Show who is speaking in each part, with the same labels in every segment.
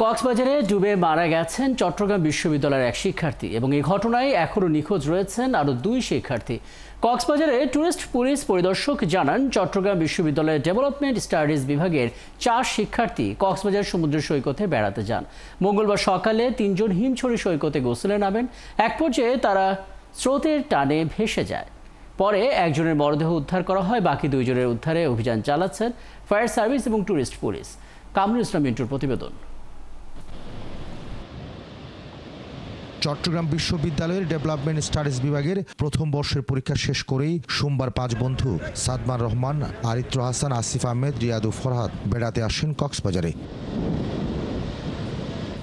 Speaker 1: কক্সবাজারে ডুবে মারা গেছেন চট্টগ্রাম বিশ্ববিদ্যালয়ের এক শিক্ষার্থী এবং এই ঘটনায় এখনও নিখোঁজ রয়েছেন আরও 2 শিক্ষার্থী। কক্সবাজারে টুরিস্ট পুলিশ পরিদর্শক জানান, চট্টগ্রাম বিশ্ববিদ্যালয়ের ডেভেলপমেন্ট স্টাডিজ বিভাগের 4 শিক্ষার্থী কক্সবাজার সমুদ্র সৈকতে বেড়াতে যান। মঙ্গলবার সকালে 3 জন হিমছড়ি সৈকতে গোসলে নামেন। এক পর্যায়ে তারা স্রোতের টানে ভেসে যায়। পরে একজনের মরদেহ উদ্ধার করা হয়। বাকি 2 জনের উদ্ধারে অভিযান চালাচ্ছেন ফায়ার সার্ভিস এবং টুরিস্ট পুলিশ। কামরুল ইসলাম মিন্টুর প্রতিবেদন।
Speaker 2: চট্টগ্রাম বিশ্ববিদ্যালয়ের ডেভেলপমেন্ট স্টাডিজ বিভাগের প্রথম বর্ষের পরীক্ষা শেষ করেই সোমবার 5 বন্ধু সাদমান রহমান, আরিত্র হাসান, আসিফ আহমেদ, রিয়াদু ফরহাদ বেড়াতে আসেন কক্সবাজারে।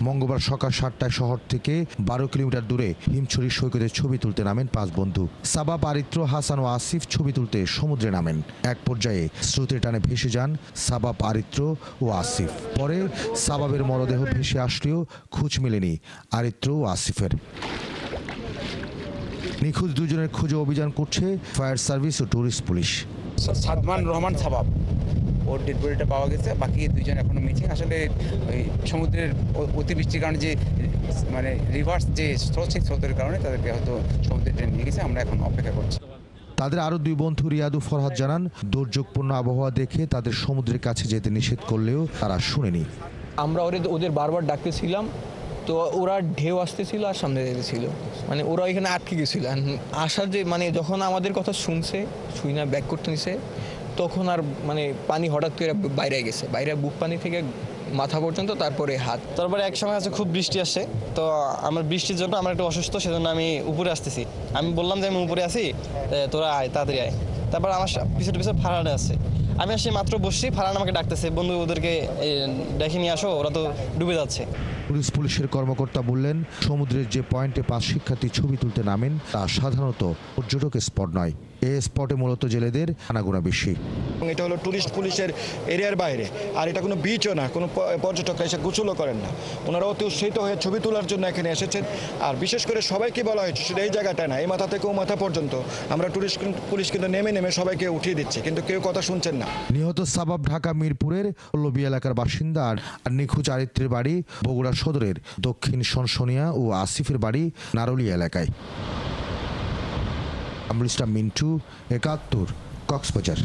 Speaker 2: মঙ্গলবার সকাল 7টায় শহর থেকে 12 কিলোমিটার দূরে হিমছড়ি সৈকতে ছবি তুলতে নামেন 5 বন্ধু। সাবাব, আরিত্র, হাসান ও আসিফ ছবি তুলতে সমুদ্রে নামেন। এক পর্যায়ে স্রোতের টানে ভেসে যান সাবাব, আরিত্র ও আসিফ। পরে সাবাবের মরদেহ ভেসে আসলেও খোঁজ মেলেনি আরিত্র ও আসিফের। নিখোঁজ 2 জনের খোঁজে অভিযান করছে ফায়ার সার্ভিস ও টুরিস্ট পুলিশ।
Speaker 3: সাদমান রহমান সাবাব, ওর ডেড বডিটা পাওয়া গেছে। বাকি 2 জন এখনো মিসিং। আসলে ওই সমুদ্রের অতিবৃষ্টির কারণে যে মানে রিভার্স যে স্রোত, সেই স্রোতের কারণে তাদেরকে হয়তো সমুদ্রে ট্রেন নিয়ে গেছে। আমরা এখন অপেক্ষা করছি।
Speaker 2: তাদের আরও 2 বন্ধু রিয়াদু ফরহাদ জানান, দুর্যোগপূর্ণ আবহাওয়া দেখে তাদের সমুদ্রের কাছে যেতে নিষেধ করলেও তারা শুনেনি।
Speaker 4: আমরা ওদের বারবার ডাকতেছিলাম, তো ওরা ঢেউ আসতেছিল আর সামনে যেতেছিল, মানে ওরা এখানে আটকে গেছিল। আসার যে মানে যখন আমাদের কথা শুনছে, শুই না ব্যাক করতে নিছে, তখন আর মানে পানি হঠাৎ করে বাইরে গেছে, বাইরে বুক পানি থেকে মাথা পর্যন্ত, তারপরে হাত।
Speaker 5: তারপরে এক সময় আছে খুব বৃষ্টি আসছে, তো আমার বৃষ্টির জন্য আমার একটু অসুস্থ, সেজন্য আমি উপরে আসতেছি। আমি বললাম যে আমি উপরে আসি, তোরা আয়, তাড়াতাড়ি আয়। তারপর আমার পিছনে পিছনে ফারহানা আছে, আমি আসি মাত্র বসছি, ফারহান আমাকে ডাকতেছে, বন্ধু ওদেরকে ডেকে নিয়ে আসো, ওরা তো ডুবে যাচ্ছে।
Speaker 2: পুলিশের কর্মকর্তা বললেন, সমুদ্রের যে পয়েন্টে 5 শিক্ষার্থী ছবি তুলতে নামেন তা সাধারণত পর্যটক স্পট নয়। এই স্পটে মূলত জেলেদের আনাগোনা বেশি।
Speaker 6: এটা হলো টুরিস্ট পুলিশের এরিয়ার বাইরে, আর এটা কোনো বিচও না, কোনো পর্যটকরা এসে গোসলও করেন না। ওনারা অতি উৎসাহিত হয়ে ছবি তোলার জন্য এখানে এসেছেন। আর বিশেষ করে সবাইকে বলা হয়েছে শুধু এই জায়গাটায় না, এই মাথা থেকে ও মাথা পর্যন্ত আমরা টুরিস্ট পুলিশ কিন্তু নেমে নেমে সবাইকে উঠিয়ে দিচ্ছে, কিন্তু কেউ কথা শুনছেন না।
Speaker 2: নিহত সাবাব ঢাকা মিরপুরের পল্লবী এলাকার বাসিন্দা আর নিখোঁজ আরিত্রের বাড়ি বগুড়া সদরের দক্ষিণ সনসনিয়া ও আসিফের বাড়ি নারুলিয়া এলাকায়। কামরুল ইসলাম মিন্টু, 71, কক্সবাজার।